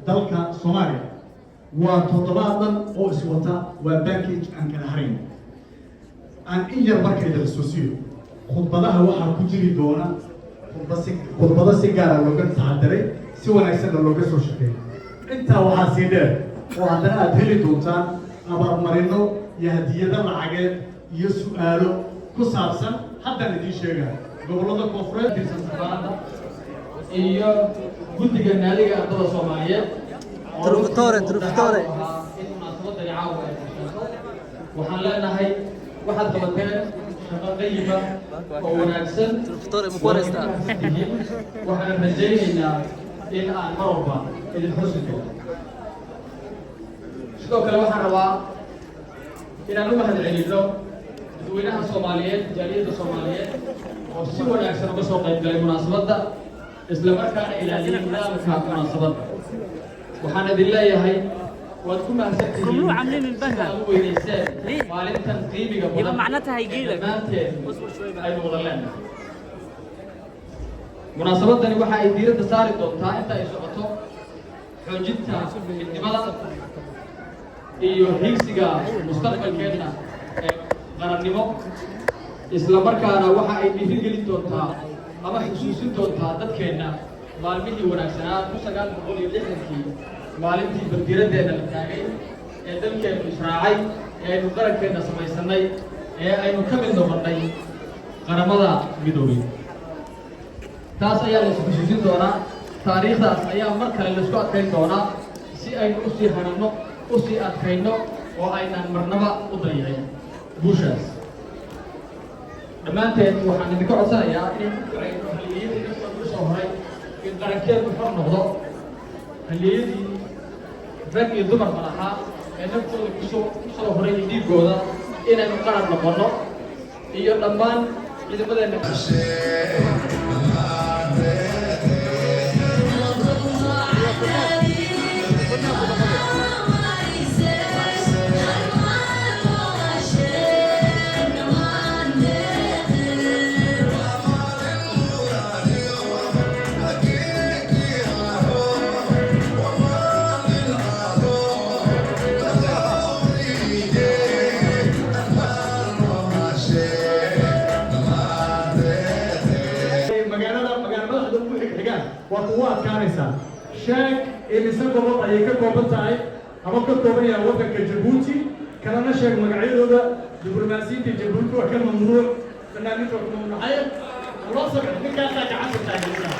dalka Soomaaliya waa toddobaadan oo iswata waa package aan kala harin aan in yar markay la soo siiyo khudbadaha waxaa ku jiri doona khudbado si gaar ah looga taxadiray si wanaagsan looga soo shaqeeyay intaa waxaa sii dheer oo haddana aad heli doontaan abaalmarino iyo hadiyado lacageed iyo su'aalo ku saabsan haddaan idiin sheegaa gobollada koonfureed tirsan safaarada iyo guddiga naadiga ardada Soomaaliyeed Truftore in munaasabadani caawa ay fursato waxaan leenahay waxaad qabateen shaqo qayiba oo wanaagsan waxaan rajaynaynaa in aan mar walba idin xusi doono sidoo kale waxaan rabaa inaan u mahadcelino dadweynaha Soomaaliyeed jaaliyadda Soomaaliyeed oo si wanaagsan uga soo qayb galay munaasabadda isla markaana ilaaliyay nidaamka munaasabadda waxaan idin leeyahay waad ku mahadsantihiin weynayseen maalintan qiimiga badan dhammaanteen aynu wada leenahay munaasabadani waxa ay diiradda saari doontaa inta ay socoto xoojinta midnimada iyo higsiga mustaqbalkeedna ee qarannimo isla markaana waxa ay dhiirigelin doontaa ama xusuusin doontaa dadkeenna maalmihii wanaagsanaa 1960kii maalintii bandiradeenna la taagay ee dalkeennu israacay ee aynu qarankeenna samaysanay ee aynu ka mid noqonnay qaramada midoobay taas ayaa la xusuusin doonaa taariikhdaas ayaa mar kale la isku adkayn doonaa si aynu u sii hanano u sii adkayno oo aynaan marnaba u dayicin guushaas dhammaanteen waxaan idinka codsanayaa inay ku ducayno halyeeyadii dadka ku soo horay in qarankeedu xor noqdo halyeeyadii rag iyo dumar malaha ee naftooda ku soo horay dhiigooda inaynu qaran noqonno iyo dhammaan ciidamadeenna sheeg imise gobol ayay ka kooban tahay ama ka kooban yahay waddanka Jabuuti kalena sheeg magacyadooda diblomaasiyiinta Jabuuti waa ka mamnuuc fanaaniinta waa ka mamnuucay loo sabir ninkaasaa gacanta taageerta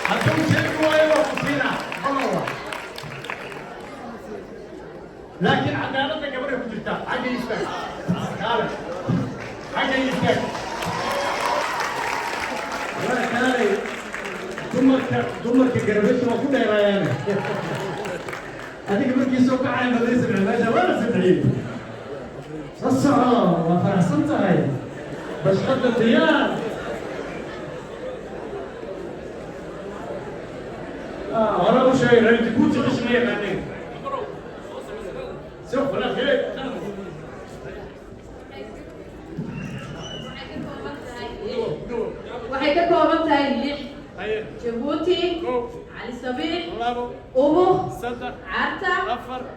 hadduu sheegi waayo waa kusiina Allah laakiin cadaaladda gabadha ku jirta xagga istaag kaale xagga istaag wala kaale dumarka garabasha waa ku dheeraayaan adiga markii soo kacay madaysa meesha wala sadciin sasaa waa faraxsan tahay bashqada diyaar hore u sheegay reer Jabuuti qishma yaqaaneen سوف لا خير waxay ka kooban tahay lix Jabuuti علي صبيح أبو عرتا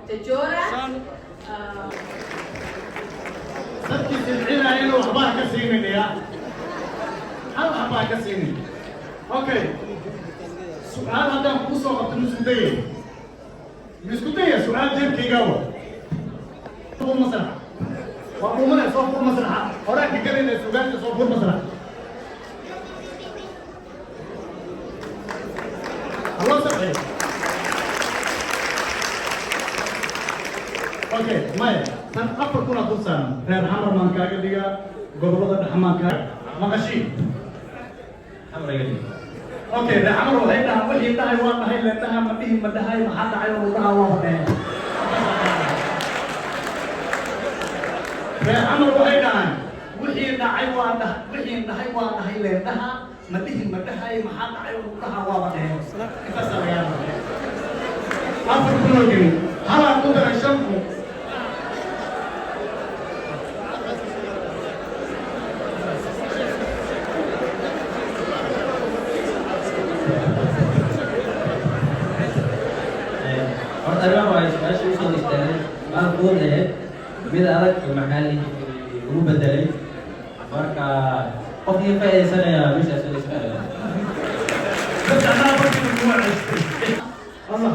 تجورة صدقي تدعينا إنه أخبار كسيني يا هل أخبار كسيني أوكي سؤال هذا مقصود قبل مسكوتية سؤال جيب كي جاوب صفور مسرح وأبو منى صفور مسرح وراك كلين السؤال صفور مسرح الله صحيح اوكي مايا سان افر كنا فرصان رير حمر مان كاغا ديغا غوبلدا دحمان كا ماشي حمر يغدي اوكي رير حمر وهي دها وحي دها وان دها لنتها ما دي ما دها ما حد عيو ودها واه رير حمر وهي دها وحي دها وان دها وحي دها وان دها لنتها ما دي ما دها ما حد عيو ودها واه كسر يا افر كنا جي هلا قدر الشمس waxaan ku leeyahay mid adag maxaa ugu bedelay marka qofkii faa'iideysanaya meeshaas la iska الله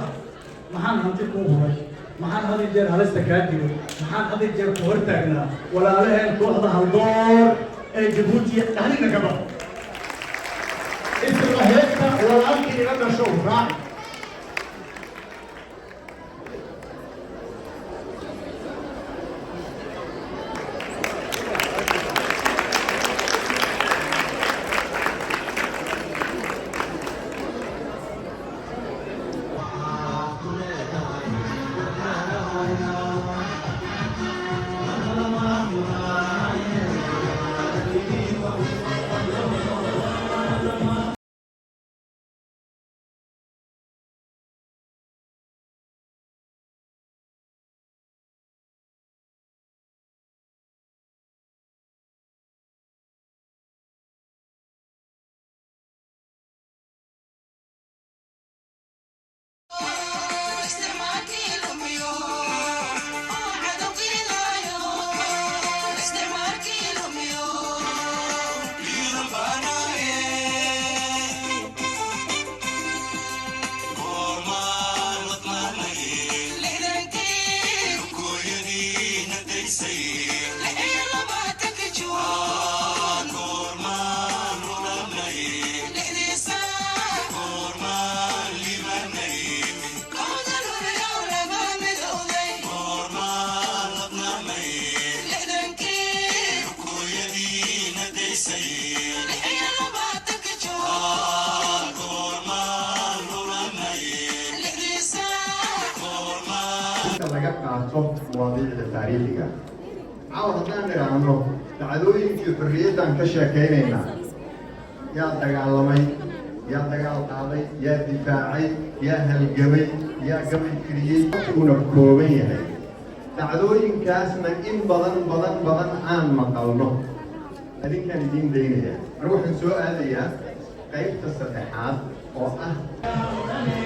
maxaan hanti ku huray maxaan hadi jeer halista kaa digo maxaan hadi jeer ku hortaagnaa walaalaheen kooxda haldoor ee Jabuuti dhaxlina gaba isla heesta walaalkii ila dhasho raac laga qaato mawaadiicda taariikhiga caawa haddaan idhaahno dhacdooyinkii xorriyaddan ka sheekaynaynaa yaa dagaalamay yaa dagaal qaaday yaa difaacay yaa halgamay yaa gabay kiriyey uuna kooban yahay dhacdooyinkaasna in badan aan maqalno adinkaan idiin daynaya mar waxaan soo aadayaa qaybta saddexaad oo ah